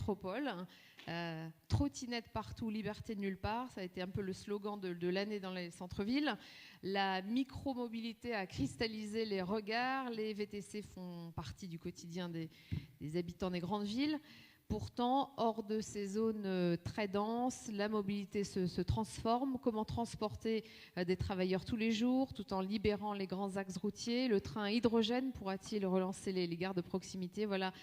métropole. Trottinette partout, liberté nulle part. Ça a été un peu le slogan de l'année dans les centres-villes. La micro-mobilité a cristallisé les regards. Les VTC font partie du quotidien des habitants des grandes villes. Pourtant, hors de ces zones très denses, la mobilité se transforme. Comment transporter des travailleurs tous les jours tout en libérant les grands axes routiers? Le train hydrogène pourra-t-il relancer les gares de proximité? Voilà,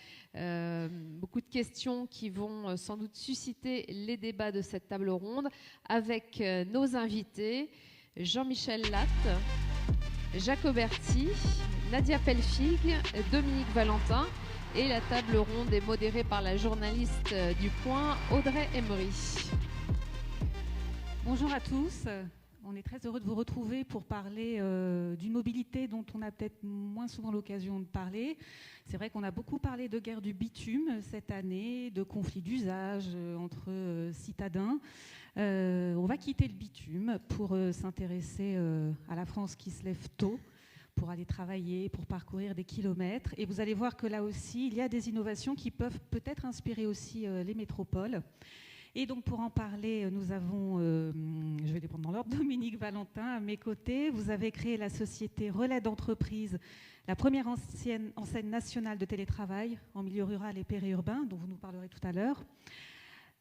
beaucoup de questions qui vont sans doute susciter les débats de cette table ronde avec nos invités Jean-Michel Latte, Jacques Auberty, Nadia Pelfig, Dominique Valentin. Et la table ronde est modérée par la journaliste du Point, Audrey Emery. Bonjour à tous. On est très heureux de vous retrouver pour parler d'une mobilité dont on a peut-être moins souvent l'occasion de parler. C'est vrai qu'on a beaucoup parlé de guerre du bitume cette année, de conflits d'usage entre citadins. On va quitter le bitume pour s'intéresser à la France qui se lève tôt, pour aller travailler, pour parcourir des kilomètres. Et vous allez voir que là aussi, il y a des innovations qui peuvent peut-être inspirer aussi les métropoles. Et donc pour en parler, nous avons, je vais les prendre dans l'ordre, Dominique Valentin à mes côtés. Vous avez créé la société Relais d'entreprise, la première enseigne nationale de télétravail en milieu rural et périurbain, dont vous nous parlerez tout à l'heure.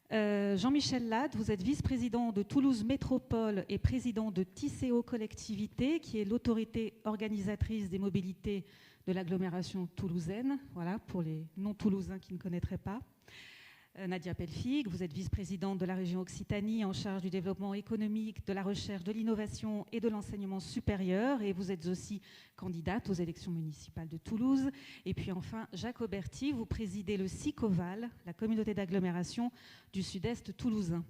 Jean-Michel Latte, vous êtes vice-président de Toulouse Métropole et président de Tisséo Collectivité, qui est l'autorité organisatrice des mobilités de l'agglomération toulousaine, voilà, pour les non-toulousains qui ne connaîtraient pas. Nadia Pelfig, vous êtes vice-présidente de la région Occitanie en charge du développement économique, de la recherche, de l'innovation et de l'enseignement supérieur. Et vous êtes aussi candidate aux élections municipales de Toulouse. Et puis enfin, Jacques Auberty, vous présidez le SICOVAL, la communauté d'agglomération du sud-est toulousain.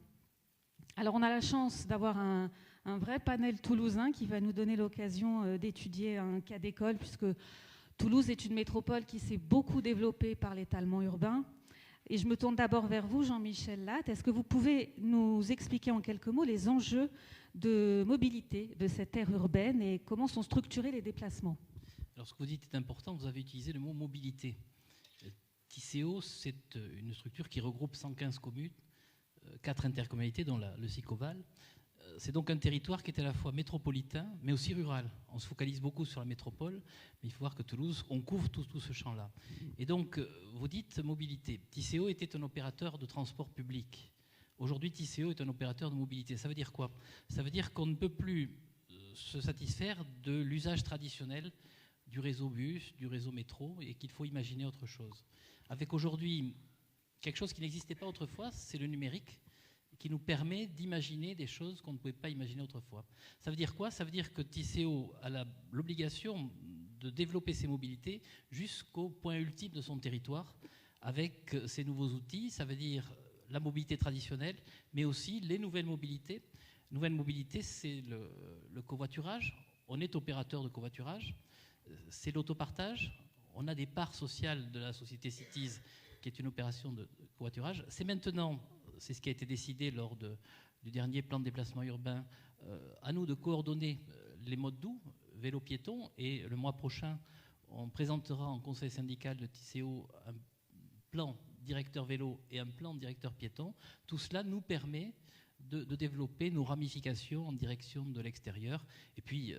Alors on a la chance d'avoir un vrai panel toulousain qui va nous donner l'occasion d'étudier un cas d'école, puisque Toulouse est une métropole qui s'est beaucoup développée par l'étalement urbain. Et je me tourne d'abord vers vous, Jean-Michel Latte. Est-ce que vous pouvez nous expliquer en quelques mots les enjeux de mobilité de cette aire urbaine et comment sont structurés les déplacements? Alors, ce que vous dites est important. Vous avez utilisé le mot mobilité. Tisséo, c'est une structure qui regroupe 115 communes, 4 intercommunalités, dont le SICOVAL. C'est donc un territoire qui est à la fois métropolitain, mais aussi rural. On se focalise beaucoup sur la métropole, mais il faut voir que Toulouse, on couvre tout ce champ-là. Et donc, vous dites mobilité. Tisséo était un opérateur de transport public. Aujourd'hui, Tisséo est un opérateur de mobilité. Ça veut dire quoi? Ça veut dire qu'on ne peut plus se satisfaire de l'usage traditionnel du réseau bus, du réseau métro, et qu'il faut imaginer autre chose. Avec aujourd'hui, quelque chose qui n'existait pas autrefois, c'est le numérique, qui nous permet d'imaginer des choses qu'on ne pouvait pas imaginer autrefois. Ça veut dire quoi? Ça veut dire que Tisséo a l'obligation de développer ses mobilités jusqu'au point ultime de son territoire avec ces nouveaux outils. Ça veut dire la mobilité traditionnelle, mais aussi les nouvelles mobilités. Nouvelle mobilité, c'est le covoiturage. On est opérateur de covoiturage. C'est l'autopartage. On a des parts sociales de la société Cities, qui est une opération de covoiturage. C'est maintenant... C'est ce qui a été décidé lors du dernier plan de déplacement urbain. À nous de coordonner les modes doux, vélo-piéton, et le mois prochain, on présentera en conseil syndical de Tisséo un plan directeur vélo et un plan directeur piéton. Tout cela nous permet de développer nos ramifications en direction de l'extérieur. Et puis,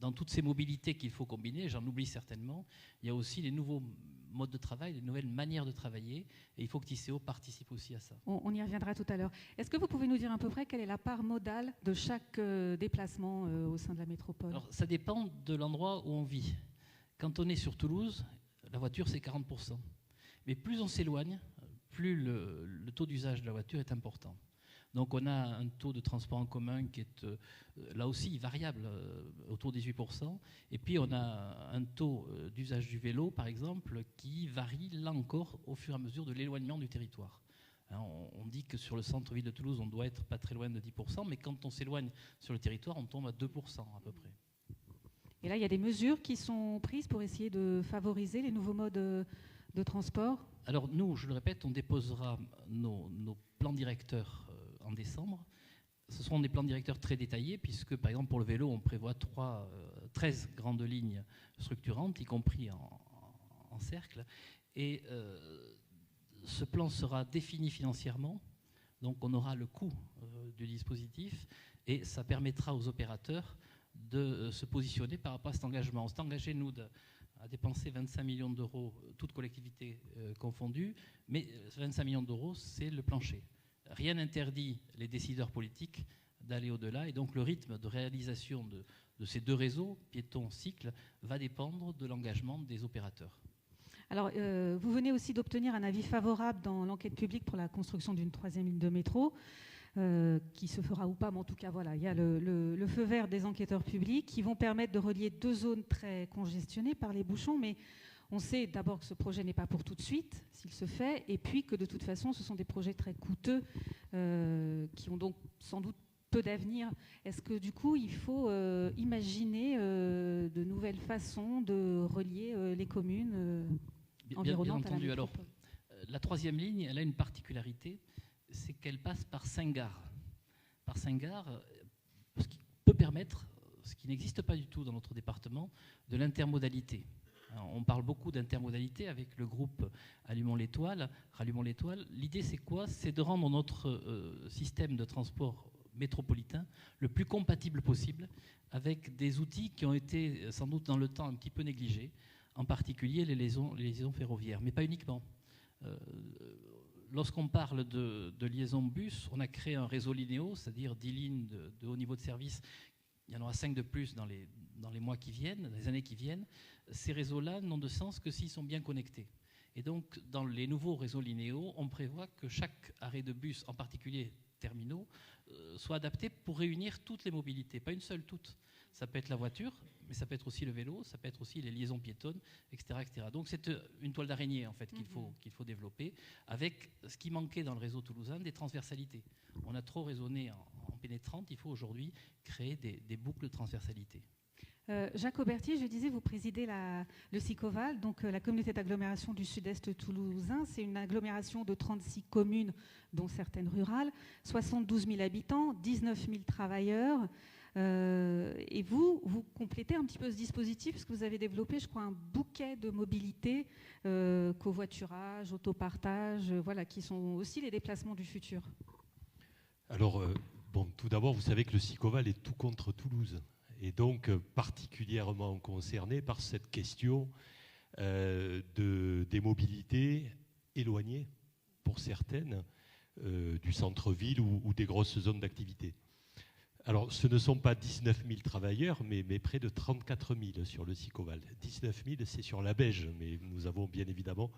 dans toutes ces mobilités qu'il faut combiner, j'en oublie certainement, il y a aussi les nouveaux modes de travail, les nouvelles manières de travailler, et il faut que Tisséo participe aussi à ça. On y reviendra tout à l'heure. Est-ce que vous pouvez nous dire à peu près quelle est la part modale de chaque déplacement au sein de la métropole? Alors, ça dépend de l'endroit où on vit. Quand on est sur Toulouse, la voiture, c'est 40%. Mais plus on s'éloigne, plus le taux d'usage de la voiture est important. Donc on a un taux de transport en commun qui est là aussi variable, autour de 18%. Et puis on a un taux d'usage du vélo, par exemple, qui varie là encore au fur et à mesure de l'éloignement du territoire. Hein, on dit que sur le centre-ville de Toulouse, on doit être pas très loin de 10%, mais quand on s'éloigne sur le territoire, on tombe à 2% à peu près. Et là, il y a des mesures qui sont prises pour essayer de favoriser les nouveaux modes de transport? Alors nous, je le répète, on déposera nos plans directeurs en décembre. Ce seront des plans directeurs très détaillés, puisque par exemple pour le vélo, on prévoit 13 grandes lignes structurantes, y compris en cercle. Et Ce plan sera défini financièrement, donc on aura le coût du dispositif et ça permettra aux opérateurs de se positionner par rapport à cet engagement. On s'est engagé, nous, à dépenser 25 millions d'euros, toutes collectivités confondues, mais 25 millions d'euros, c'est le plancher. Rien n'interdit les décideurs politiques d'aller au-delà, et donc le rythme de réalisation de ces deux réseaux, piétons, cycles, va dépendre de l'engagement des opérateurs. Alors, vous venez aussi d'obtenir un avis favorable dans l'enquête publique pour la construction d'une 3e ligne de métro, qui se fera ou pas, mais en tout cas, voilà, il y a le feu vert des enquêteurs publics qui vont permettre de relier deux zones très congestionnées par les bouchons, mais on sait d'abord que ce projet n'est pas pour tout de suite, s'il se fait, et puis que de toute façon, ce sont des projets très coûteux qui ont donc sans doute peu d'avenir. Est-ce que du coup, il faut imaginer de nouvelles façons de relier les communes environnantes bien entendu. à la métropole? Alors, la 3e ligne, elle a une particularité, c'est qu'elle passe par 5 gares. Par 5 gares, ce qui peut permettre, ce qui n'existe pas du tout dans notre département, de l'intermodalité. On parle beaucoup d'intermodalité avec le groupe Allumons l'étoile, Rallumons l'étoile. L'idée, c'est quoi? C'est de rendre notre système de transport métropolitain le plus compatible possible avec des outils qui ont été sans doute dans le temps un petit peu négligés, en particulier les liaisons ferroviaires, mais pas uniquement. Lorsqu'on parle de liaison bus, on a créé un réseau Linéo, c'est-à-dire 10 lignes de haut niveau de service. Il y en aura 5 de plus dans les mois qui viennent, dans les années qui viennent. Ces réseaux-là n'ont de sens que s'ils sont bien connectés. Et donc, dans les nouveaux réseaux Linéo, on prévoit que chaque arrêt de bus, en particulier terminaux, soit adapté pour réunir toutes les mobilités, pas une seule, toutes. Ça peut être la voiture, mais ça peut être aussi le vélo, ça peut être aussi les liaisons piétonnes, etc. etc. Donc c'est une toile d'araignée en fait qu'il faut développer, avec ce qui manquait dans le réseau toulousain, des transversalités. On a trop raisonné en pénétrante, il faut aujourd'hui créer des boucles de transversalité. Jacques Aubertier, je disais, vous présidez le SICOVAL, donc la communauté d'agglomération du sud-est toulousain. C'est une agglomération de 36 communes, dont certaines rurales, 72 000 habitants, 19 000 travailleurs. Et vous complétez un petit peu ce dispositif parce que vous avez développé, je crois, un bouquet de mobilité, covoiturage, autopartage, voilà, qui sont aussi les déplacements du futur. Alors, tout d'abord, vous savez que le SICOVAL est tout contre Toulouse. Et donc particulièrement concerné par cette question des mobilités éloignées, pour certaines, du centre-ville ou des grosses zones d'activité. Alors, ce ne sont pas 19 000 travailleurs, mais près de 34 000 sur le SICOVAL. 19 000, c'est sur la Beige, mais nous avons bien évidemment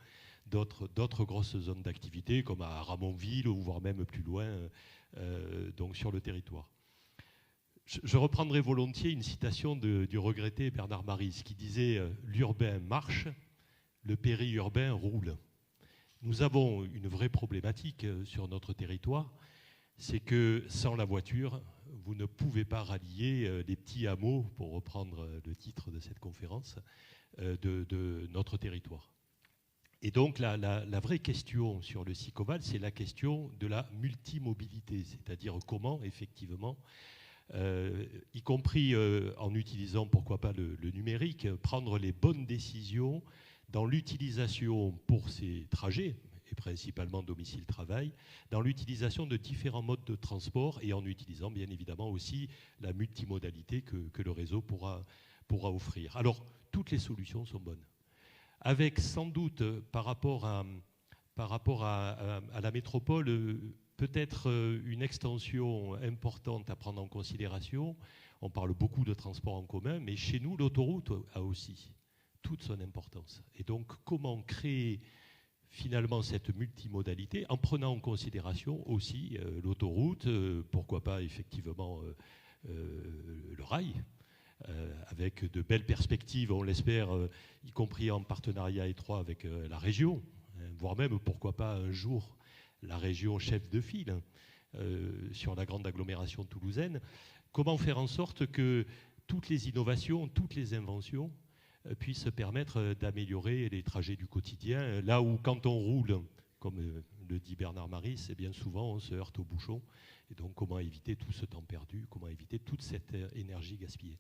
d'autres grosses zones d'activité, comme à Ramonville, ou voire même plus loin, donc sur le territoire. Je reprendrai volontiers une citation du regretté Bernard Maris qui disait « L'urbain marche, le périurbain roule ». Nous avons une vraie problématique sur notre territoire, c'est que sans la voiture, vous ne pouvez pas rallier les petits hameaux, pour reprendre le titre de cette conférence, de notre territoire. Et donc la vraie question sur le SICOVAL, c'est la question de la multimobilité, c'est-à-dire comment effectivement y compris en utilisant, pourquoi pas, le numérique, prendre les bonnes décisions dans l'utilisation pour ces trajets, et principalement domicile-travail, dans l'utilisation de différents modes de transport et en utilisant bien évidemment aussi la multimodalité que le réseau pourra offrir. Alors, toutes les solutions sont bonnes. Avec sans doute, par rapport à la métropole, peut-être une extension importante à prendre en considération. On parle beaucoup de transport en commun, mais chez nous, l'autoroute a aussi toute son importance. Et donc, comment créer finalement cette multimodalité en prenant en considération aussi l'autoroute, pourquoi pas effectivement le rail, avec de belles perspectives, on l'espère, y compris en partenariat étroit avec la région, voire même, pourquoi pas, un jour, la région chef de file sur la grande agglomération toulousaine. Comment faire en sorte que toutes les innovations, toutes les inventions puissent permettre d'améliorer les trajets du quotidien, là où quand on roule, comme le dit Bernard Maris, bien souvent on se heurte au bouchon. Et donc comment éviter tout ce temps perdu, comment éviter toute cette énergie gaspillée.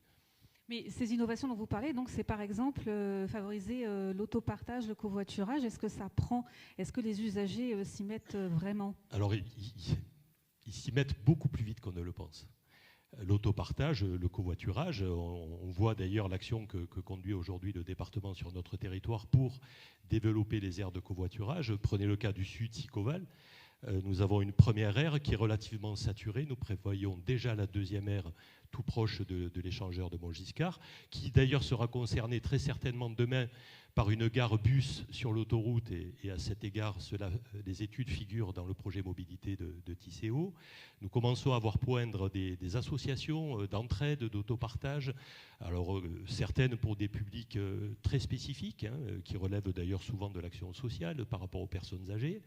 Mais ces innovations dont vous parlez, donc c'est par exemple favoriser l'autopartage, le covoiturage. Est-ce que les usagers s'y mettent vraiment? Alors, ils s'y mettent beaucoup plus vite qu'on ne le pense. L'autopartage, le covoiturage, on voit d'ailleurs l'action que conduit aujourd'hui le département sur notre territoire pour développer les aires de covoiturage. Prenez le cas du Sud, Sicoval. Nous avons une première aire qui est relativement saturée. Nous prévoyons déjà la deuxième aire tout proche de l'échangeur de Montgiscard, qui d'ailleurs sera concernée très certainement demain par une gare bus sur l'autoroute. Et à cet égard, les études figurent dans le projet mobilité de Tisséo. Nous commençons à voir poindre des associations d'entraide, d'autopartage. Alors certaines pour des publics très spécifiques, qui relèvent d'ailleurs souvent de l'action sociale par rapport aux personnes âgées.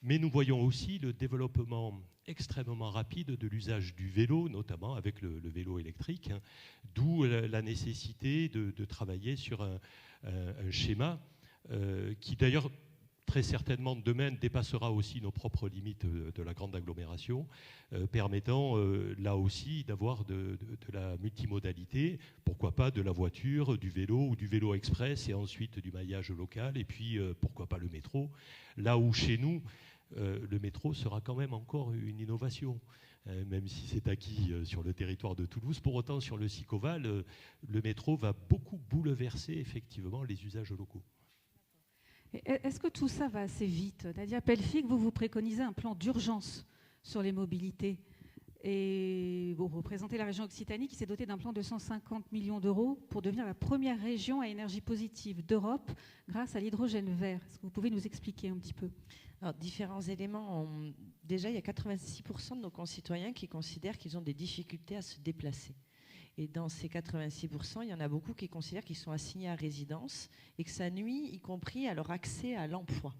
Mais nous voyons aussi le développement extrêmement rapide de l'usage du vélo, notamment avec le vélo électrique, d'où la nécessité de travailler sur un schéma qui d'ailleurs très certainement demain dépassera aussi nos propres limites de la grande agglomération, permettant là aussi d'avoir de la multimodalité, pourquoi pas de la voiture, du vélo ou du vélo express et ensuite du maillage local et puis pourquoi pas le métro, là où chez nous le métro sera quand même encore une innovation, même si c'est acquis sur le territoire de Toulouse. Pour autant, sur le Sicoval, le métro va beaucoup bouleverser effectivement les usages locaux. Est-ce que tout ça va assez vite? Nadia Pelfig, vous préconisez un plan d'urgence sur les mobilités. Et vous représentez la région Occitanie qui s'est dotée d'un plan de 150 millions d'euros pour devenir la première région à énergie positive d'Europe grâce à l'hydrogène vert. Est-ce que vous pouvez nous expliquer un petit peu? Alors, différents éléments. Déjà, il y a 86% de nos concitoyens qui considèrent qu'ils ont des difficultés à se déplacer. Et dans ces 86%, il y en a beaucoup qui considèrent qu'ils sont assignés à résidence et que ça nuit, y compris à leur accès à l'emploi.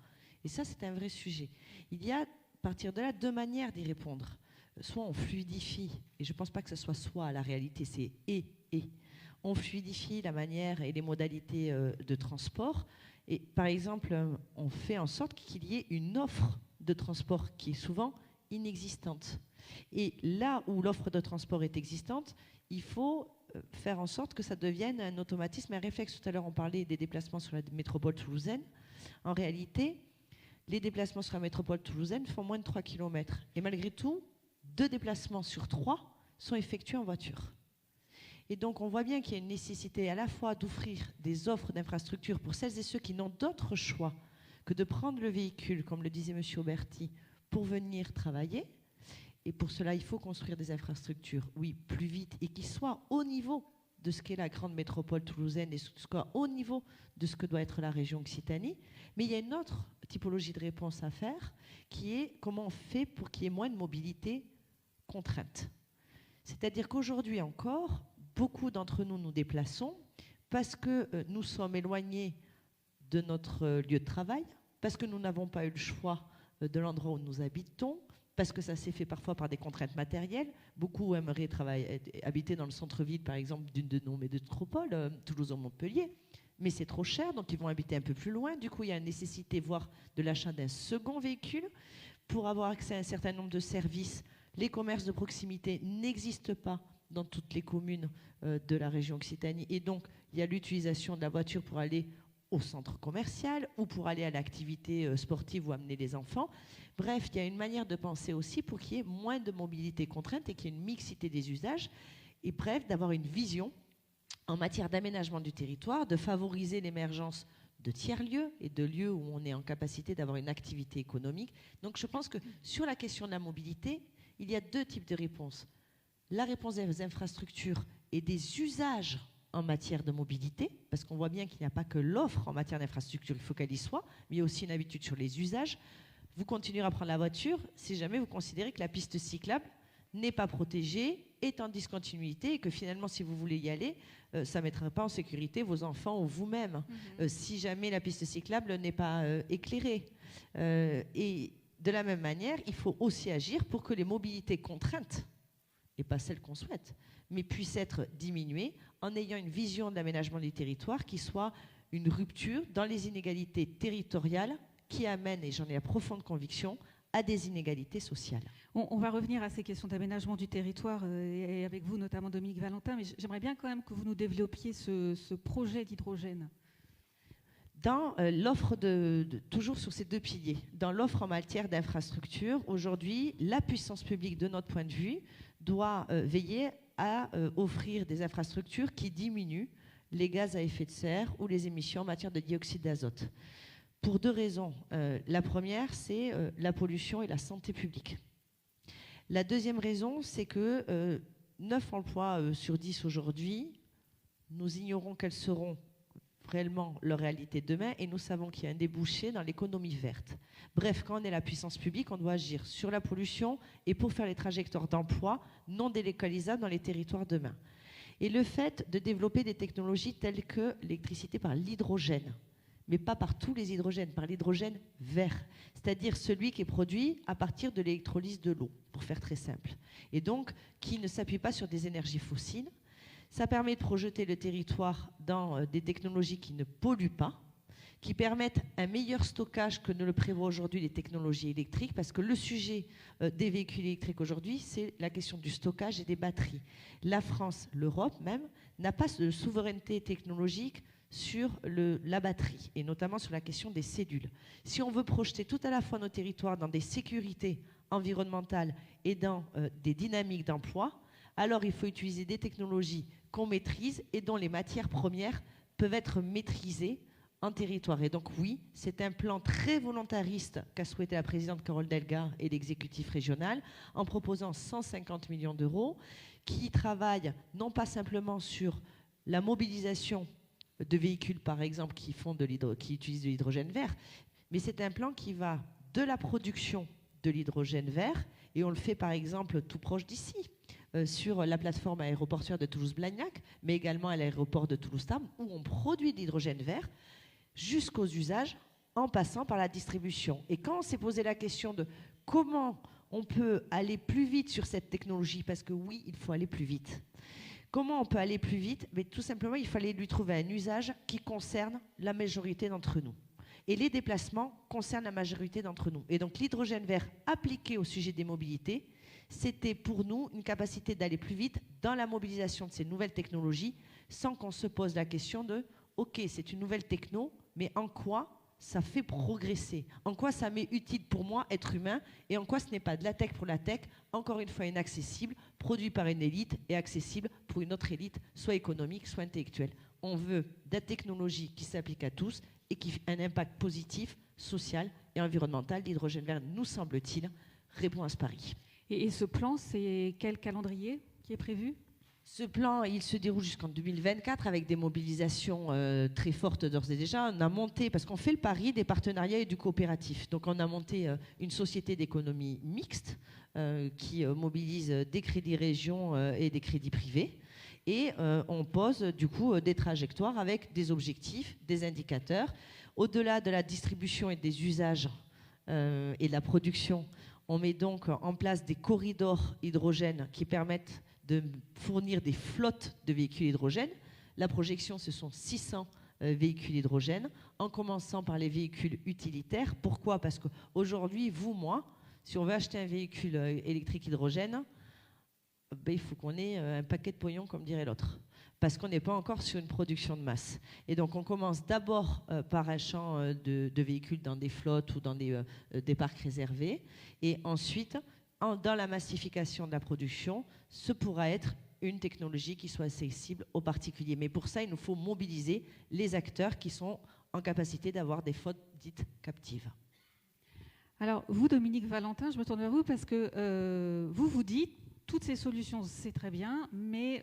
Et ça, c'est un vrai sujet. Il y a, à partir de là, deux manières d'y répondre. Soit on fluidifie, et je ne pense pas que ce soit à la réalité, c'est et. On fluidifie la manière et les modalités de transport. Et par exemple, on fait en sorte qu'il y ait une offre de transport qui est souvent inexistante. Et là où l'offre de transport est existante, il faut faire en sorte que ça devienne un automatisme, un réflexe. Tout à l'heure, on parlait des déplacements sur la métropole toulousaine. En réalité, les déplacements sur la métropole toulousaine font moins de 3 km. Et malgré tout, 2 déplacements sur 3 sont effectués en voiture. Et donc, on voit bien qu'il y a une nécessité à la fois d'offrir des offres d'infrastructures pour celles et ceux qui n'ont d'autre choix que de prendre le véhicule, comme le disait M. Auberti, pour venir travailler. Et pour cela, il faut construire des infrastructures, oui, plus vite, et qui soient au niveau de ce qu'est la grande métropole toulousaine et ce soit au niveau de ce que doit être la région Occitanie. Mais il y a une autre typologie de réponse à faire, qui est comment on fait pour qu'il y ait moins de mobilité contrainte. C'est-à-dire qu'aujourd'hui encore, beaucoup d'entre nous nous déplaçons parce que nous sommes éloignés de notre lieu de travail, parce que nous n'avons pas eu le choix de l'endroit où nous habitons, parce que ça s'est fait parfois par des contraintes matérielles. Beaucoup aimeraient habiter dans le centre-ville, par exemple, d'une de nos métropoles, Toulouse ou Montpellier, mais c'est trop cher, donc ils vont habiter un peu plus loin. Du coup, il y a une nécessité, voire de l'achat d'un second véhicule. Pour avoir accès à un certain nombre de services, les commerces de proximité n'existent pas dans toutes les communes de la région Occitanie. Et donc, il y a l'utilisation de la voiture pour aller au centre commercial ou pour aller à l'activité sportive ou amener les enfants. Bref, il y a une manière de penser aussi pour qu'il y ait moins de mobilité contrainte et qu'il y ait une mixité des usages. Et bref, d'avoir une vision en matière d'aménagement du territoire, de favoriser l'émergence de tiers-lieux et de lieux où on est en capacité d'avoir une activité économique. Donc je pense que sur la question de la mobilité, il y a 2 types de réponses. La réponse des infrastructures et des usages en matière de mobilité, parce qu'on voit bien qu'il n'y a pas que l'offre en matière d'infrastructure, il faut qu'elle y soit, mais il y a aussi une habitude sur les usages. Vous continuerez à prendre la voiture si jamais vous considérez que la piste cyclable n'est pas protégée, est en discontinuité et que finalement, si vous voulez y aller, ça ne mettra pas en sécurité vos enfants ou vous-même, si jamais la piste cyclable n'est pas éclairée. Et de la même manière, il faut aussi agir pour que les mobilités contraintes, et pas celles qu'on souhaite, mais puissent être diminuées en ayant une vision de l'aménagement du territoire qui soit une rupture dans les inégalités territoriales qui amène, et j'en ai la profonde conviction, à des inégalités sociales. On va revenir à ces questions d'aménagement du territoire et avec vous notamment Dominique Valentin, mais j'aimerais bien quand même que vous nous développiez ce projet d'hydrogène. Dans l'offre toujours sur ces deux piliers, dans l'offre en matière d'infrastructure, aujourd'hui, la puissance publique, de notre point de vue, doit veiller à offrir des infrastructures qui diminuent les gaz à effet de serre ou les émissions en matière de dioxyde d'azote. Pour deux raisons. La première, c'est la pollution et la santé publique. La deuxième raison, c'est que 9 emplois sur 10 aujourd'hui, nous ignorons quels seront réellement leur réalité demain et nous savons qu'il y a un débouché dans l'économie verte. Bref, quand on est la puissance publique, on doit agir sur la pollution et pour faire les trajectoires d'emploi non délocalisables dans les territoires demain. Et le fait de développer des technologies telles que l'électricité par l'hydrogène, mais pas par tous les hydrogènes, par l'hydrogène vert, c'est-à-dire celui qui est produit à partir de l'électrolyse de l'eau, pour faire très simple, et donc qui ne s'appuie pas sur des énergies fossiles. Ça permet de projeter le territoire dans des technologies qui ne polluent pas, qui permettent un meilleur stockage que ne le prévoient aujourd'hui les technologies électriques, parce que le sujet des véhicules électriques aujourd'hui, c'est la question du stockage et des batteries. La France, l'Europe même, n'a pas de souveraineté technologique sur la batterie, et notamment sur la question des cellules. Si on veut projeter tout à la fois nos territoires dans des sécurités environnementales et dans des dynamiques d'emploi, alors il faut utiliser des technologies qu'on maîtrise et dont les matières premières peuvent être maîtrisées en territoire. Et donc oui, c'est un plan très volontariste qu'a souhaité la présidente Carole Delga et l'exécutif régional en proposant 150 millions d'euros qui travaillent non pas simplement sur la mobilisation de véhicules, par exemple, qui utilisent de l'hydrogène vert, mais c'est un plan qui va de la production de l'hydrogène vert, et on le fait par exemple tout proche d'ici, sur la plateforme aéroportuaire de Toulouse-Blagnac, mais également à l'aéroport de Toulouse-Tarbes, où on produit de l'hydrogène vert jusqu'aux usages en passant par la distribution. Et quand on s'est posé la question de comment on peut aller plus vite sur cette technologie, parce que oui, il faut aller plus vite. Comment on peut aller plus vite? Mais tout simplement, il fallait lui trouver un usage qui concerne la majorité d'entre nous. Et les déplacements concernent la majorité d'entre nous. Et donc l'hydrogène vert appliqué au sujet des mobilités, c'était pour nous une capacité d'aller plus vite dans la mobilisation de ces nouvelles technologies sans qu'on se pose la question de « Ok, c'est une nouvelle techno, mais en quoi ça fait progresser? En quoi ça m'est utile pour moi, être humain? Et en quoi ce n'est pas de la tech pour la tech, encore une fois inaccessible, produit par une élite et accessible pour une autre élite, soit économique, soit intellectuelle. On veut de la technologie qui s'applique à tous et qui a un impact positif, social et environnemental. L'hydrogène vert, nous semble-t-il, répond à ce pari. Et ce plan, c'est quel calendrier qui est prévu? Ce plan, il se déroule jusqu'en 2024 avec des mobilisations très fortes d'ores et déjà. On a monté, parce qu'on fait le pari des partenariats et du coopératif, donc on a monté une société d'économie mixte qui mobilise des crédits régions et des crédits privés. Et on pose du coup des trajectoires avec des objectifs, des indicateurs. Au-delà de la distribution et des usages et de la production, on met donc en place des corridors hydrogène qui permettent de fournir des flottes de véhicules hydrogène. La projection, ce sont 600 véhicules hydrogène, en commençant par les véhicules utilitaires. Pourquoi? Parce qu'aujourd'hui, vous, moi, si on veut acheter un véhicule électrique hydrogène, ben, il faut qu'on ait un paquet de pognon, comme dirait l'autre, parce qu'on n'est pas encore sur une production de masse. Et donc, on commence d'abord par un champ de véhicules dans des flottes ou dans des parcs réservés, et ensuite, dans la massification de la production, ce pourra être une technologie qui soit accessible aux particuliers. Mais pour ça, il nous faut mobiliser les acteurs qui sont en capacité d'avoir des flottes dites captives. Alors, vous, Dominique Valentin, je me tourne vers vous parce que vous dites toutes ces solutions, c'est très bien, mais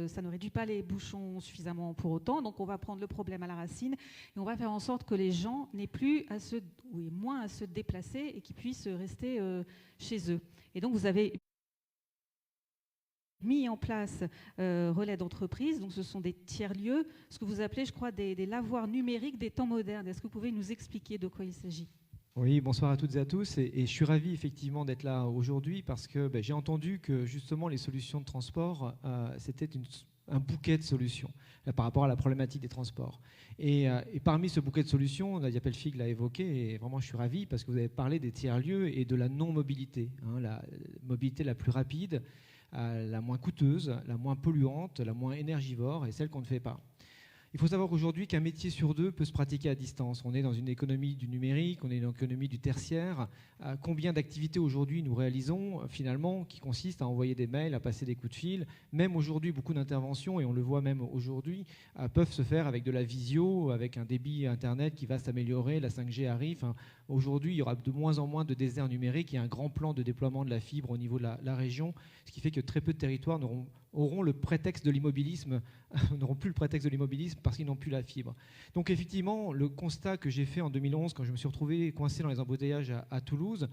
ça ne réduit pas les bouchons suffisamment pour autant. Donc, on va prendre le problème à la racine et on va faire en sorte que les gens n'aient moins à se déplacer et qu'ils puissent rester chez eux. Et donc, vous avez mis en place relais d'entreprise. Donc, ce sont des tiers-lieux, ce que vous appelez, je crois, des lavoirs numériques des temps modernes. Est-ce que vous pouvez nous expliquer de quoi il s'agit ? Oui, bonsoir à toutes et à tous. Et je suis ravi effectivement d'être là aujourd'hui parce que j'ai entendu que justement les solutions de transport, c'était un bouquet de solutions par rapport à la problématique des transports. Et parmi ce bouquet de solutions, Nadia Pelfig l'a évoqué, et vraiment je suis ravi parce que vous avez parlé des tiers-lieux et de la non-mobilité, la mobilité la plus rapide, la moins coûteuse, la moins polluante, la moins énergivore et celle qu'on ne fait pas. Il faut savoir aujourd'hui qu'un métier sur 2 peut se pratiquer à distance. On est dans une économie du numérique, on est dans une économie du tertiaire. Combien d'activités aujourd'hui nous réalisons finalement qui consistent à envoyer des mails, à passer des coups de fil. Même aujourd'hui, beaucoup d'interventions, et on le voit même aujourd'hui, peuvent se faire avec de la visio, avec un débit Internet qui va s'améliorer, la 5G arrive. Aujourd'hui, il y aura de moins en moins de déserts numériques. Il y a un grand plan de déploiement de la fibre au niveau de la région, ce qui fait que très peu de territoires auront le prétexte de l'immobilisme, n'auront plus le prétexte de l'immobilisme parce qu'ils n'ont plus la fibre. Donc effectivement, le constat que j'ai fait en 2011, quand je me suis retrouvé coincé dans les embouteillages à Toulouse,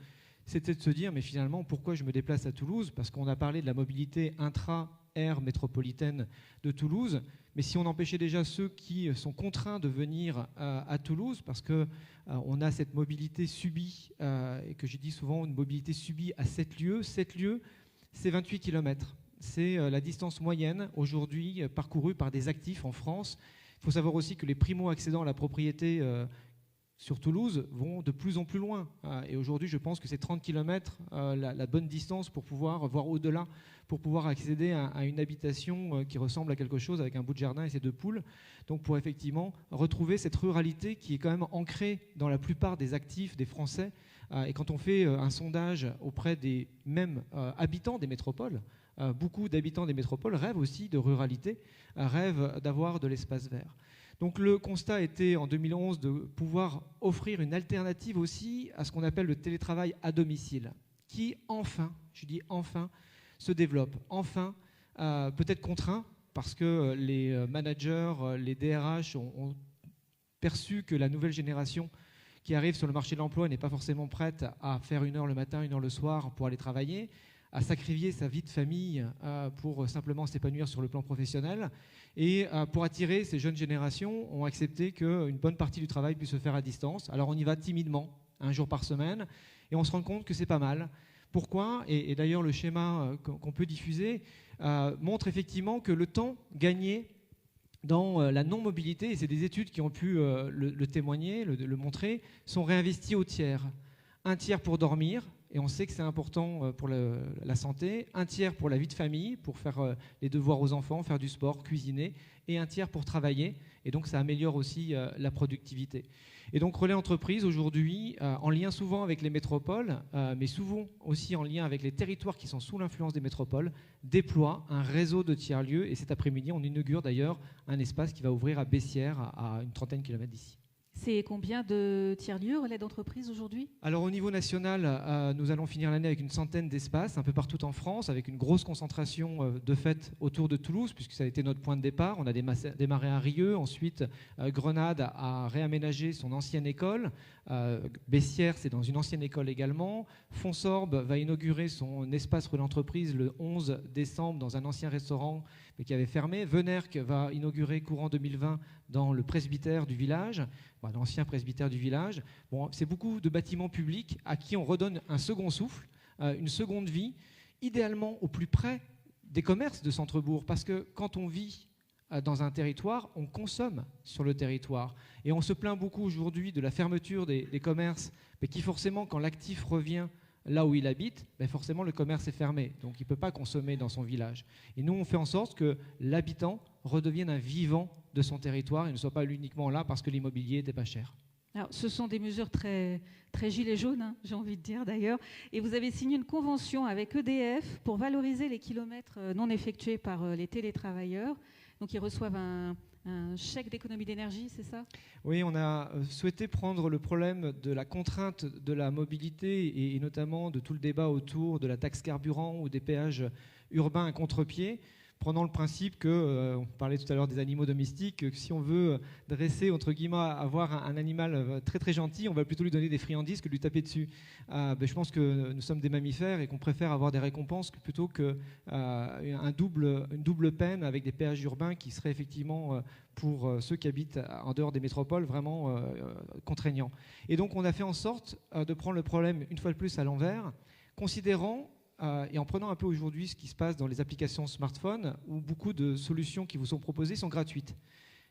c'était de se dire, mais finalement, pourquoi je me déplace à Toulouse? Parce qu'on a parlé de la mobilité intra-aire métropolitaine de Toulouse, mais si on empêchait déjà ceux qui sont contraints de venir à Toulouse, parce qu'on a cette mobilité subie, et que j'ai dit souvent, une mobilité subie à 7 lieux, 7 lieux, c'est 28 km. C'est la distance moyenne aujourd'hui parcourue par des actifs en France. Il faut savoir aussi que les primo-accédants à la propriété sur Toulouse vont de plus en plus loin. Et aujourd'hui, je pense que c'est 30 km la bonne distance pour pouvoir voir au-delà, pour pouvoir accéder à une habitation qui ressemble à quelque chose avec un bout de jardin et ses 2 poules. Donc pour effectivement retrouver cette ruralité qui est quand même ancrée dans la plupart des actifs des Français. Et quand on fait un sondage auprès des mêmes habitants des métropoles, beaucoup d'habitants des métropoles rêvent aussi de ruralité, rêvent d'avoir de l'espace vert. Donc le constat était en 2011 de pouvoir offrir une alternative aussi à ce qu'on appelle le télétravail à domicile, qui enfin, je dis enfin, se développe. Enfin, peut-être contraint, parce que les managers, les DRH ont perçu que la nouvelle génération qui arrive sur le marché de l'emploi n'est pas forcément prête à faire 1 heure le matin, 1 heure le soir pour aller travailler, à sacrifier sa vie de famille pour simplement s'épanouir sur le plan professionnel. Et pour attirer ces jeunes générations, ont accepté qu'une bonne partie du travail puisse se faire à distance. Alors on y va timidement, 1 jour par semaine, et on se rend compte que c'est pas mal. Pourquoi? Et d'ailleurs le schéma qu'on peut diffuser montre effectivement que le temps gagné dans la non-mobilité, et c'est des études qui ont pu le témoigner, le montrer, sont réinvestis au tiers. 1 tiers pour dormir, et on sait que c'est important pour la santé, 1 tiers pour la vie de famille, pour faire les devoirs aux enfants, faire du sport, cuisiner, et 1 tiers pour travailler, et donc ça améliore aussi la productivité. Et donc Relais Entreprises aujourd'hui, en lien souvent avec les métropoles, mais souvent aussi en lien avec les territoires qui sont sous l'influence des métropoles, déploie un réseau de tiers-lieux, et cet après-midi on inaugure d'ailleurs un espace qui va ouvrir à Bessières, à une 30aine de kilomètres d'ici. C'est combien de tiers-lieux, relais d'entreprise aujourd'hui? Alors au niveau national, nous allons finir l'année avec une 100aine d'espaces, un peu partout en France, avec une grosse concentration de fait autour de Toulouse, puisque ça a été notre point de départ. On a démarré à Rieux, ensuite Grenade a réaménagé son ancienne école, Bessières c'est dans une ancienne école également, Fonsorbe va inaugurer son espace relais entreprise le 11 décembre dans un ancien restaurant mais qui avait fermé. Venerque va inaugurer courant 2020 dans le presbytère du village, l'ancien presbytère du village. Bon, c'est beaucoup de bâtiments publics à qui on redonne un second souffle, une seconde vie, idéalement au plus près des commerces de centre-bourg, parce que quand on vit dans un territoire, on consomme sur le territoire. Et on se plaint beaucoup aujourd'hui de la fermeture des commerces, mais qui forcément, quand l'actif revient là où il habite, ben forcément le commerce est fermé, donc il ne peut pas consommer dans son village. Et nous, on fait en sorte que l'habitant redevienne un vivant de son territoire et ne soit pas uniquement là parce que l'immobilier n'était pas cher. Alors, ce sont des mesures très, très gilets jaunes, hein, j'ai envie de dire d'ailleurs. Et vous avez signé une convention avec EDF pour valoriser les kilomètres non effectués par les télétravailleurs. Donc ils reçoivent un chèque d'économie d'énergie, c'est ça? Oui, on a souhaité prendre le problème de la contrainte de la mobilité et notamment de tout le débat autour de la taxe carburant ou des péages urbains à contre-pied, prenant le principe que, on parlait tout à l'heure des animaux domestiques, que si on veut dresser, entre guillemets, avoir un animal très très gentil, on va plutôt lui donner des friandises que de lui taper dessus. Je pense que nous sommes des mammifères et qu'on préfère avoir des récompenses plutôt qu'une double peine avec des péages urbains qui seraient effectivement, pour ceux qui habitent en dehors des métropoles, vraiment contraignants. Et donc on a fait en sorte de prendre le problème une fois de plus à l'envers, considérant et en prenant un peu aujourd'hui ce qui se passe dans les applications smartphone, où beaucoup de solutions qui vous sont proposées sont gratuites.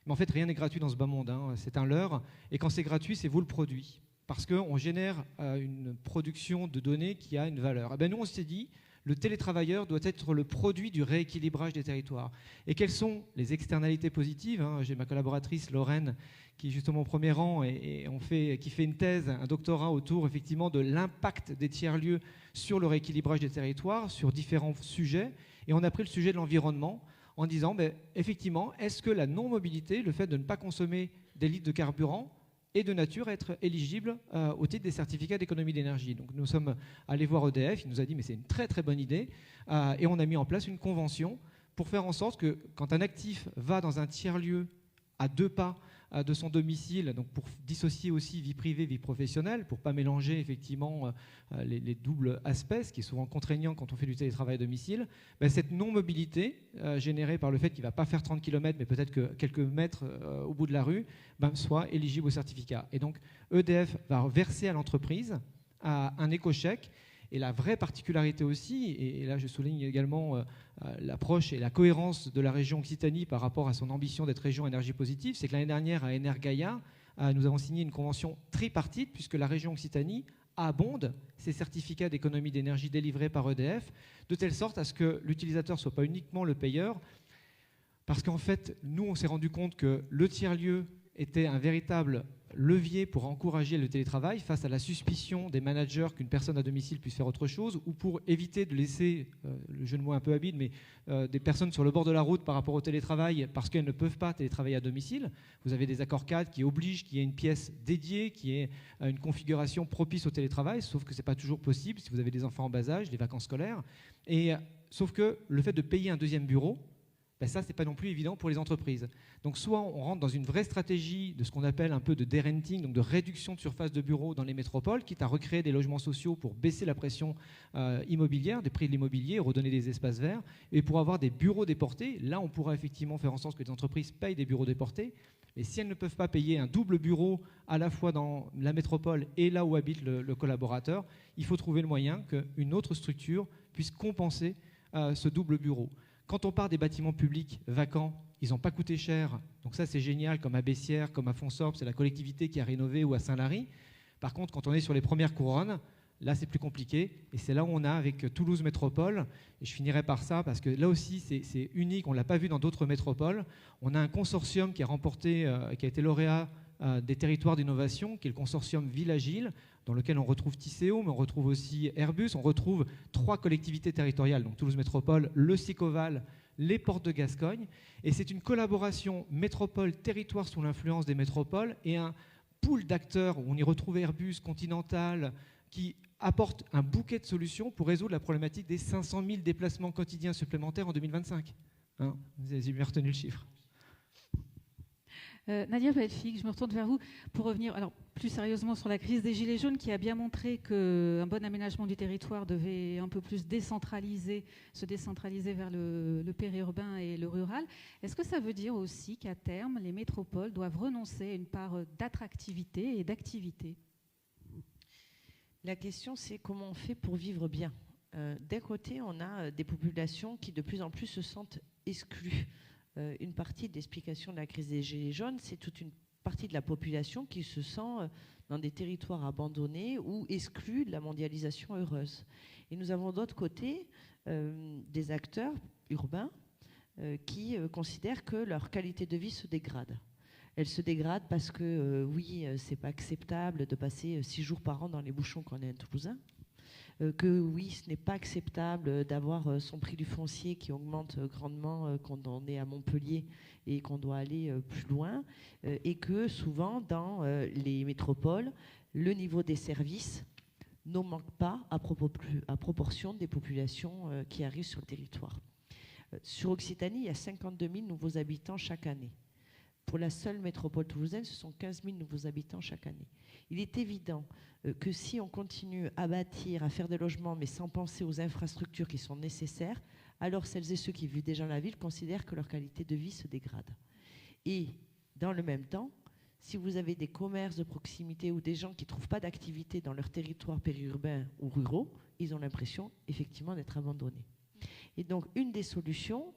Mais en fait, rien n'est gratuit dans ce bas monde, hein. C'est un leurre. Et quand c'est gratuit, c'est vous le produit. Parce qu'on génère une production de données qui a une valeur. Et bien, nous, on s'est dit, le télétravailleur doit être le produit du rééquilibrage des territoires. Et quelles sont les externalités positives, hein? J'ai ma collaboratrice Lorraine qui est justement au premier rang et qui fait une thèse, un doctorat autour effectivement de l'impact des tiers-lieux sur le rééquilibrage des territoires, sur différents sujets. Et on a pris le sujet de l'environnement en disant, effectivement, est-ce que la non-mobilité, le fait de ne pas consommer des litres de carburant, et de nature à être éligible au titre des certificats d'économie d'énergie. Donc nous sommes allés voir EDF, il nous a dit mais c'est une très très bonne idée, et on a mis en place une convention pour faire en sorte que quand un actif va dans un tiers-lieu à 2 pas de son domicile, donc pour dissocier aussi vie privée, vie professionnelle, pour ne pas mélanger effectivement les doubles aspects, ce qui est souvent contraignant quand on fait du télétravail à domicile, cette non-mobilité générée par le fait qu'il ne va pas faire 30 km, mais peut-être que quelques mètres au bout de la rue, soit éligible au certificat. Et donc EDF va verser à l'entreprise un éco-chèque. Et la vraie particularité aussi, et là je souligne également l'approche et la cohérence de la région Occitanie par rapport à son ambition d'être région énergie positive, c'est que l'année dernière à Energaia, nous avons signé une convention tripartite puisque la région Occitanie abonde ses certificats d'économie d'énergie délivrés par EDF, de telle sorte à ce que l'utilisateur ne soit pas uniquement le payeur, parce qu'en fait, nous on s'est rendu compte que le tiers-lieu était un véritable levier pour encourager le télétravail face à la suspicion des managers qu'une personne à domicile puisse faire autre chose, ou pour éviter de laisser, le jeu de mots un peu habile, mais des personnes sur le bord de la route par rapport au télétravail parce qu'elles ne peuvent pas télétravailler à domicile. Vous avez des accords cadres qui obligent qu'il y ait une pièce dédiée, qui ait une configuration propice au télétravail, sauf que ce n'est pas toujours possible si vous avez des enfants en bas âge, des vacances scolaires. Et sauf que le fait de payer un deuxième bureau, ça, ce n'est pas non plus évident pour les entreprises. Donc soit on rentre dans une vraie stratégie de ce qu'on appelle un peu de derenting, donc de réduction de surface de bureaux dans les métropoles, quitte à recréer des logements sociaux pour baisser la pression immobilière, des prix de l'immobilier, redonner des espaces verts, et pour avoir des bureaux déportés. Là, on pourra effectivement faire en sorte que les entreprises payent des bureaux déportés. Mais si elles ne peuvent pas payer un double bureau à la fois dans la métropole et là où habite le collaborateur, il faut trouver le moyen qu'une autre structure puisse compenser ce double bureau. Quand on part des bâtiments publics vacants, ils n'ont pas coûté cher. Donc ça, c'est génial, comme à Bessières, comme à Fonsorbe, c'est la collectivité qui a rénové, ou à Saint-Lary. Par contre, quand on est sur les premières couronnes, là, c'est plus compliqué. Et c'est là où on a avec Toulouse Métropole, et je finirai par ça, parce que là aussi, c'est unique, on ne l'a pas vu dans d'autres métropoles. On a un consortium qui a remporté, qui a été lauréat des territoires d'innovation, qui est le consortium Ville Agile, dans lequel on retrouve Tisséo, mais on retrouve aussi Airbus, on retrouve 3 collectivités territoriales, donc Toulouse Métropole, le Sicoval, les Portes de Gascogne. Et c'est une collaboration métropole-territoire sous l'influence des métropoles et un pool d'acteurs où on y retrouve Airbus, Continental, qui apporte un bouquet de solutions pour résoudre la problématique des 500 000 déplacements quotidiens supplémentaires en 2025. Hein, vous avez bien retenu le chiffre. Nadia Pelfig, je me retourne vers vous pour revenir plus sérieusement sur la crise des Gilets jaunes qui a bien montré qu'un bon aménagement du territoire devait un peu plus se décentraliser vers le périurbain et le rural. Est-ce que ça veut dire aussi qu'à terme, les métropoles doivent renoncer à une part d'attractivité et d'activité ? La question, c'est comment on fait pour vivre bien. D'un côté, on a des populations qui de plus en plus se sentent exclues. Une partie de l'explication de la crise des Gilets jaunes, c'est toute une partie de la population qui se sent dans des territoires abandonnés ou exclus de la mondialisation heureuse. Et nous avons d'autre côté des acteurs urbains qui considèrent que leur qualité de vie se dégrade. Elle se dégrade parce que, c'est pas acceptable de passer 6 jours par an dans les bouchons quand on est un Toulousain. Que oui, ce n'est pas acceptable d'avoir son prix du foncier qui augmente grandement quand on est à Montpellier et qu'on doit aller plus loin, et que souvent dans les métropoles, le niveau des services n'augmente pas à proportion des populations qui arrivent sur le territoire. Sur Occitanie, il y a 52 000 nouveaux habitants chaque année. Pour la seule métropole toulousaine, ce sont 15 000 nouveaux habitants chaque année. Il est évident que si on continue à bâtir, à faire des logements, mais sans penser aux infrastructures qui sont nécessaires, alors celles et ceux qui vivent déjà dans la ville considèrent que leur qualité de vie se dégrade. Et dans le même temps, si vous avez des commerces de proximité ou des gens qui ne trouvent pas d'activité dans leur territoire périurbain ou ruraux, ils ont l'impression effectivement d'être abandonnés. Et donc une des solutions,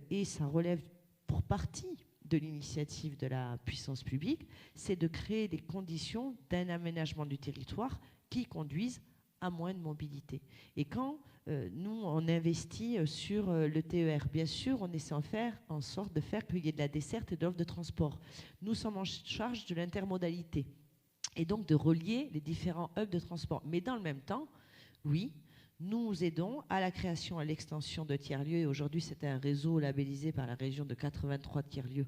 et ça relève pour partie de l'initiative de la puissance publique, c'est de créer les conditions d'un aménagement du territoire qui conduisent à moins de mobilité. Et quand nous, on investit sur le TER, bien sûr, on essaie en sorte de faire qu'il y ait de la desserte et de l'offre de transport. Nous sommes en charge de l'intermodalité et donc de relier les différents hubs de transport. Mais dans le même temps, oui, nous aidons à la création, à l'extension de tiers-lieux. Et aujourd'hui, c'est un réseau labellisé par la région de 83 tiers-lieux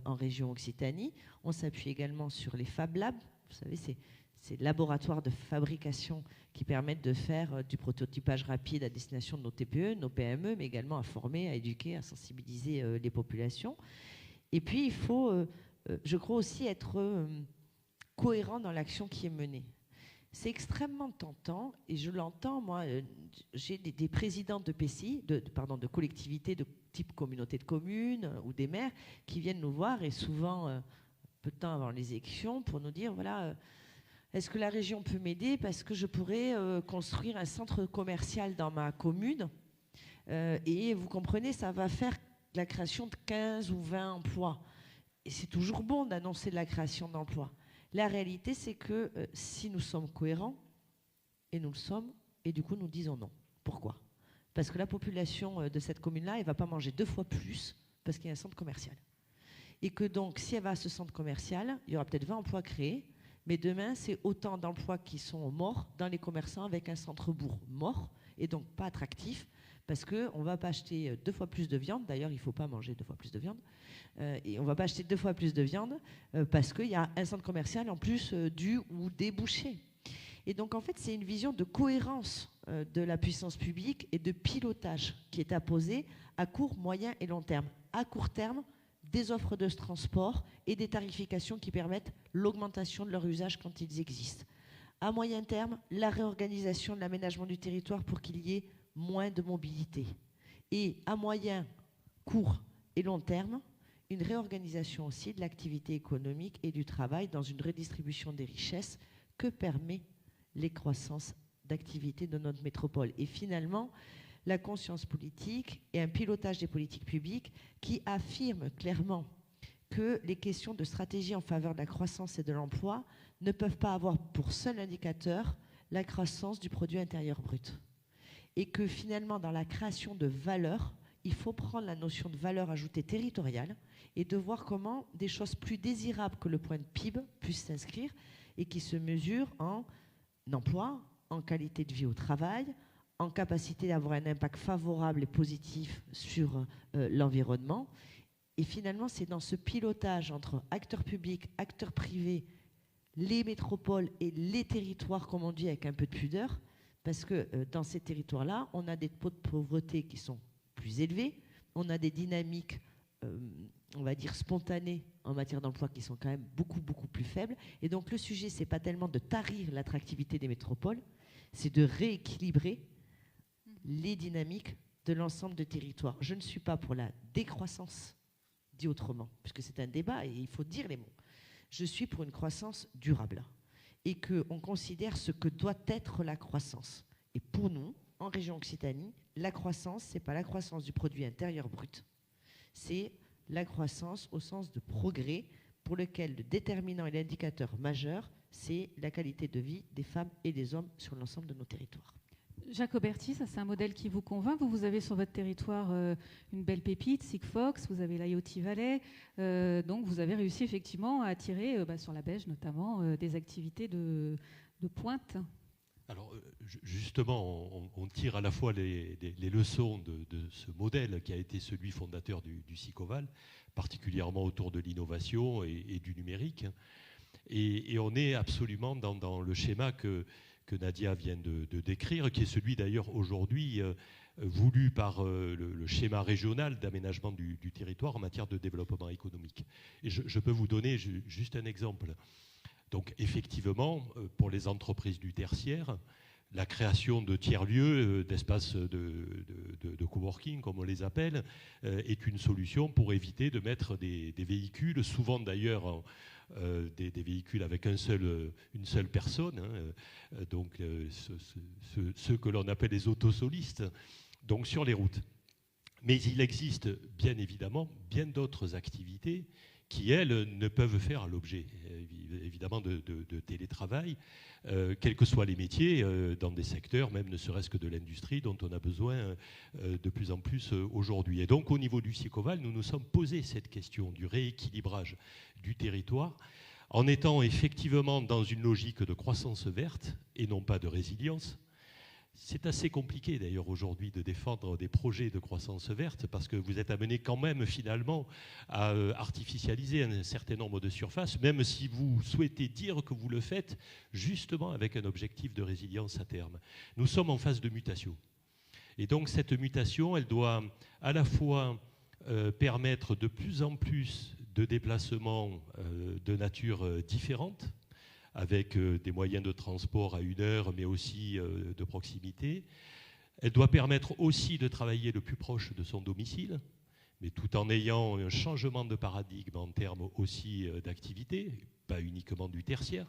en région Occitanie. On s'appuie également sur les Fab Labs. Vous savez, ces laboratoires de fabrication qui permettent de faire du prototypage rapide à destination de nos TPE, nos PME, mais également à former, à éduquer, à sensibiliser les populations. Et puis, il faut, je crois aussi, être cohérent dans l'action qui est menée. C'est extrêmement tentant, et je l'entends, moi, j'ai des présidents de PCI, de collectivités de type communauté de communes ou des maires qui viennent nous voir, et souvent, peu de temps avant les élections, pour nous dire, voilà, est-ce que la région peut m'aider parce que je pourrais construire un centre commercial dans ma commune, et vous comprenez, ça va faire la création de 15 ou 20 emplois. Et c'est toujours bon d'annoncer de la création d'emplois. La réalité, c'est que si nous sommes cohérents, et nous le sommes, et du coup nous disons non. Pourquoi? Parce que la population de cette commune-là, elle ne va pas manger 2 fois plus parce qu'il y a un centre commercial. Et que donc, si elle va à ce centre commercial, il y aura peut-être 20 emplois créés, mais demain, c'est autant d'emplois qui sont morts dans les commerçants avec un centre-bourg mort, et donc pas attractif, parce qu'on ne va pas acheter 2 fois plus de viande. D'ailleurs, il ne faut pas manger 2 fois plus de viande. Et on ne va pas acheter 2 fois plus de viande parce qu'il y a un centre commercial en plus du ou des bouchers. Et donc, en fait, c'est une vision de cohérence de la puissance publique et de pilotage qui est apposée à court, moyen et long terme. À court terme, des offres de transport et des tarifications qui permettent l'augmentation de leur usage quand ils existent. À moyen terme, la réorganisation de l'aménagement du territoire pour qu'il y ait moins de mobilité. Et à moyen, court et long terme, une réorganisation aussi de l'activité économique et du travail dans une redistribution des richesses que permet les croissances d'activité de notre métropole. Et finalement, la conscience politique et un pilotage des politiques publiques qui affirment clairement que les questions de stratégie en faveur de la croissance et de l'emploi ne peuvent pas avoir pour seul indicateur la croissance du produit intérieur brut. Et que finalement, dans la création de valeur, il faut prendre la notion de valeur ajoutée territoriale et de voir comment des choses plus désirables que le point de PIB puissent s'inscrire et qui se mesurent en emploi, en qualité de vie au travail, en capacité d'avoir un impact favorable et positif sur l'environnement. Et finalement, c'est dans ce pilotage entre acteurs publics, acteurs privés, les métropoles et les territoires, comme on dit avec un peu de pudeur, parce que dans ces territoires-là, on a des taux de pauvreté qui sont plus élevés, on a des dynamiques, on va dire, spontanées en matière d'emploi qui sont quand même beaucoup, beaucoup plus faibles. Et donc le sujet, c'est pas tellement de tarir l'attractivité des métropoles, c'est de rééquilibrer les dynamiques de l'ensemble des territoires. Je ne suis pas pour la décroissance, dit autrement, puisque c'est un débat et il faut dire les mots. Je suis pour une croissance durable et qu'on considère ce que doit être la croissance. Et pour nous, en région Occitanie, la croissance, ce n'est pas la croissance du produit intérieur brut, c'est la croissance au sens de progrès pour lequel le déterminant et l'indicateur majeur, c'est la qualité de vie des femmes et des hommes sur l'ensemble de nos territoires. Jacques Auberty, ça c'est un modèle qui vous convainc. Vous avez sur votre territoire une belle pépite, Sigfox, vous avez l'IoT Valley, donc vous avez réussi effectivement à attirer sur la Beige notamment des activités de pointe. Alors justement, on tire à la fois les leçons de ce modèle qui a été celui fondateur du Sicoval, particulièrement autour de l'innovation et du numérique. Et on est absolument dans le schéma que Nadia vient de décrire, qui est celui d'ailleurs aujourd'hui voulu par le schéma régional d'aménagement du territoire en matière de développement économique. Et je peux vous donner juste un exemple. Donc effectivement, pour les entreprises du tertiaire, la création de tiers-lieux, d'espaces de coworking, comme on les appelle, est une solution pour éviter de mettre des véhicules, souvent d'ailleurs des véhicules avec une seule personne, donc ceux que l'on appelle les autosolistes, donc sur les routes. Mais il existe bien évidemment bien d'autres activités qui, elles, ne peuvent faire l'objet, évidemment, de télétravail, quels que soient les métiers, dans des secteurs, même ne serait-ce que de l'industrie, dont on a besoin de plus en plus aujourd'hui. Et donc, au niveau du SICOVAL, nous nous sommes posé cette question du rééquilibrage du territoire, en étant effectivement dans une logique de croissance verte et non pas de résilience. C'est assez compliqué d'ailleurs aujourd'hui de défendre des projets de croissance verte parce que vous êtes amené quand même finalement à artificialiser un certain nombre de surfaces, même si vous souhaitez dire que vous le faites justement avec un objectif de résilience à terme. Nous sommes en phase de mutation. Et donc cette mutation, elle doit à la fois permettre de plus en plus de déplacements de nature différente, avec des moyens de transport à 1 heure, mais aussi de proximité. Elle doit permettre aussi de travailler le plus proche de son domicile, mais tout en ayant un changement de paradigme en termes aussi d'activité, pas uniquement du tertiaire.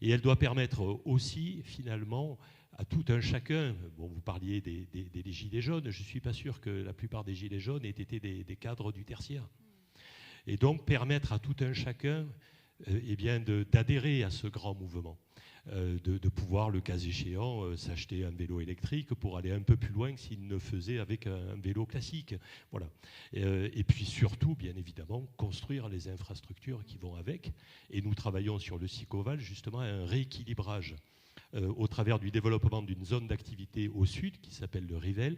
Et elle doit permettre aussi, finalement, à tout un chacun, bon, vous parliez des gilets jaunes, je ne suis pas sûr que la plupart des gilets jaunes aient été des cadres du tertiaire. Et donc permettre à tout un chacun d'adhérer à ce grand mouvement, de pouvoir, le cas échéant, s'acheter un vélo électrique pour aller un peu plus loin que s'il ne faisait avec un vélo classique. Voilà. Et puis surtout, bien évidemment, construire les infrastructures qui vont avec. Et nous travaillons sur le SICOVAL justement à un rééquilibrage au travers du développement d'une zone d'activité au sud qui s'appelle le Rivel,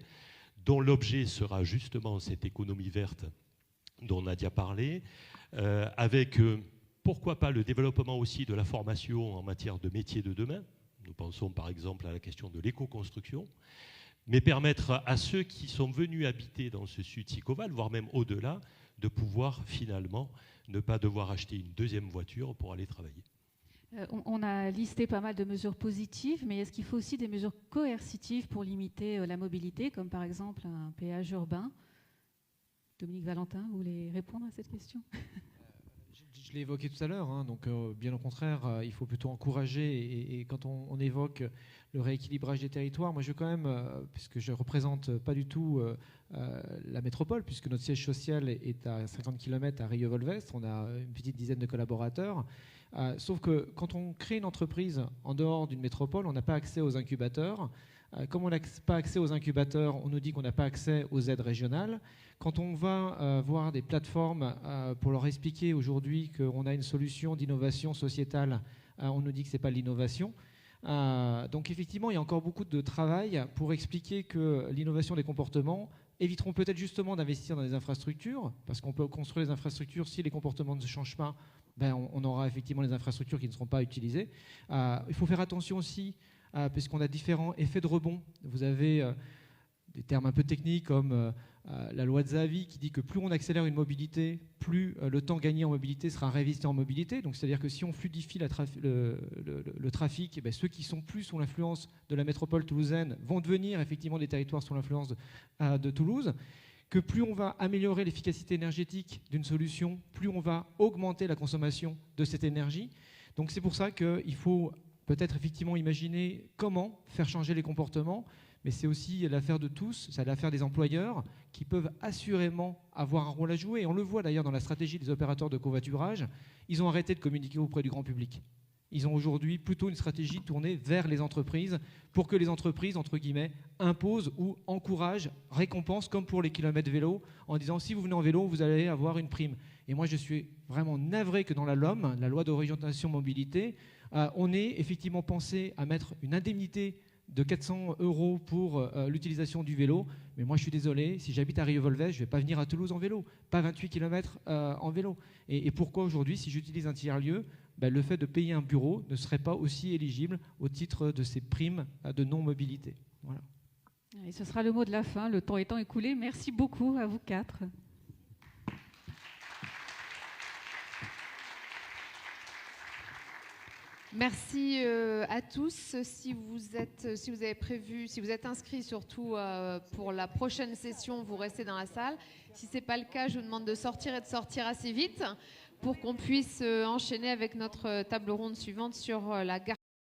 dont l'objet sera justement cette économie verte dont Nadia parlait, avec... pourquoi pas le développement aussi de la formation en matière de métiers de demain. Nous pensons par exemple à la question de l'éco-construction, mais permettre à ceux qui sont venus habiter dans ce sud SICOVAL, voire même au-delà, de pouvoir finalement ne pas devoir acheter une deuxième voiture pour aller travailler. On a listé pas mal de mesures positives, mais est-ce qu'il faut aussi des mesures coercitives pour limiter la mobilité, comme par exemple un péage urbain? Dominique Valentin, vous voulez répondre à cette question? Je l'ai évoqué tout à l'heure, hein, donc bien au contraire, il faut plutôt encourager. Et quand on évoque le rééquilibrage des territoires, moi je veux quand même, puisque je ne représente pas du tout la métropole, puisque notre siège social est à 50 km à Rieux-Volvestre, on a une petite dizaine de collaborateurs. Sauf que quand on crée une entreprise en dehors d'une métropole, on n'a pas accès aux incubateurs. Comme on n'a pas accès aux incubateurs, on nous dit qu'on n'a pas accès aux aides régionales. Quand on va voir des plateformes pour leur expliquer aujourd'hui qu'on a une solution d'innovation sociétale, on nous dit que ce n'est pas l'innovation. Donc effectivement, il y a encore beaucoup de travail pour expliquer que l'innovation des comportements éviteront peut-être justement d'investir dans des infrastructures, parce qu'on peut construire des infrastructures, si les comportements ne changent pas, ben on aura effectivement des infrastructures qui ne seront pas utilisées. Il faut faire attention aussi, puisqu'on a différents effets de rebond. Vous avez des termes un peu techniques comme la loi de Zahavi qui dit que plus on accélère une mobilité, plus le temps gagné en mobilité sera réinvesti en mobilité. Donc c'est-à-dire que si on fluidifie le trafic, eh bien, ceux qui sont plus sous l'influence de la métropole toulousaine vont devenir effectivement des territoires sous l'influence de Toulouse. Que plus on va améliorer l'efficacité énergétique d'une solution, plus on va augmenter la consommation de cette énergie. Donc c'est pour ça qu'il faut peut-être effectivement imaginer comment faire changer les comportements, mais c'est aussi l'affaire de tous, c'est l'affaire des employeurs qui peuvent assurément avoir un rôle à jouer. Et on le voit d'ailleurs dans la stratégie des opérateurs de covoiturage, ils ont arrêté de communiquer auprès du grand public. Ils ont aujourd'hui plutôt une stratégie tournée vers les entreprises pour que les entreprises, entre guillemets, imposent ou encouragent, récompensent, comme pour les kilomètres vélo, en disant si vous venez en vélo, vous allez avoir une prime. Et moi, je suis vraiment navré que dans la LOM, la loi d'orientation mobilité, on ait effectivement pensé à mettre une indemnité de 400 € pour l'utilisation du vélo. Mais moi, je suis désolé, si j'habite à Rieux-Volvestre, je ne vais pas venir à Toulouse en vélo, pas 28 km en vélo. Et pourquoi aujourd'hui, si j'utilise un tiers-lieu, ben, le fait de payer un bureau ne serait pas aussi éligible au titre de ces primes de non-mobilité. Voilà. Et ce sera le mot de la fin, le temps étant écoulé. Merci beaucoup à vous quatre. Merci à tous. Si vous êtes inscrits surtout pour la prochaine session, vous restez dans la salle. Si ce n'est pas le cas, je vous demande de sortir et de sortir assez vite pour qu'on puisse enchaîner avec notre table ronde suivante sur la gare